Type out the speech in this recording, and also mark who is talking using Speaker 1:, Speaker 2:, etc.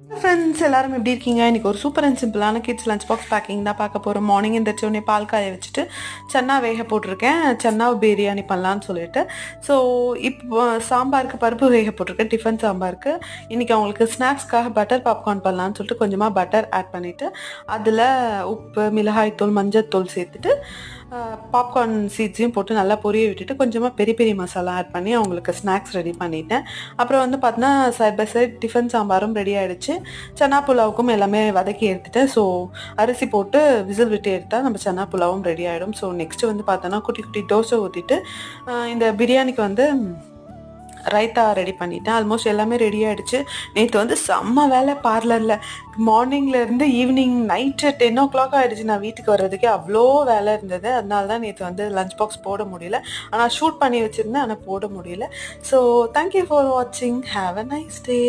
Speaker 1: Friends எல்லாரும் எப்படி இருக்கீங்க? இன்றைக்கி ஒரு சூப்பர் அண்ட் சிம்பிளான கிட்ஸ் லஞ்ச் பாக்ஸ் பேக்கிங் தான் பார்க்க போகிறோம். மார்னிங் எந்திரிச்சோடனே பால் காய வச்சுட்டு சன்னா வேக போட்டிருக்கேன். சன்னா பிரியாணி பண்ணலான்னு சொல்லிட்டு. ஸோ இப்போ சாம்பாருக்கு பருப்பு வேக போட்டிருக்கேன். டிஃபன் சாம்பாருக்கு இன்றைக்கி அவங்களுக்கு ஸ்நாக்ஸ்க்காக பட்டர் பாப்கார்ன் பண்ணலான்னு சொல்லிட்டு கொஞ்சமாக பட்டர் ஆட் பண்ணிவிட்டு அதில் உப்பு, மிளகாய்த்தூள், மஞ்சள் சேர்த்துட்டு பாப்கார்ன் சீட்ஸையும் போட்டு நல்லா பொரிய விட்டுட்டு கொஞ்சமாக பெரிய பெரிய மசாலா ஆட் பண்ணி அவங்களுக்கு ஸ்நாக்ஸ் ரெடி பண்ணிட்டேன். அப்புறம் வந்து பார்த்தீங்கன்னா சைட் பை சைட் டிஃபன் சாம்பாரும் ரெடி ஆகிடுச்சு. சன்னா புலாவுக்கும் எல்லாமே வதக்கி எடுத்துட்டேன். ஸோ அரிசி போட்டு விசில் விட்டு எடுத்தால் நம்ம சன்னா புலாவும் ரெடி ஆகிடும். ஸோ நெக்ஸ்ட்டு வந்து பார்த்தோன்னா குட்டி குட்டி தோசை ஊற்றிட்டு இந்த பிரியாணிக்கு வந்து ரைத்தா ரெடி பண்ணிட்டேன். ஆல்மோஸ்ட் எல்லாமே ரெடி ஆகிடுச்சு. நேற்று வந்து செம்ம வேலை பார்லரில். மார்னிங்லேருந்து ஈவினிங் நைட்டு 10 o'clock ஆகிடுச்சு. நான் வீட்டுக்கு வர்றதுக்கே அவ்வளோ வேலை இருந்தது. அதனால தான் நேற்று வந்து லஞ்ச் பாக்ஸ் போட முடியல. ஆனால் ஷூட் பண்ணி வச்சுருந்தேன், ஆனால் போட முடியல. ஸோ தேங்க்யூ ஃபார் வாட்சிங். Have a nice day.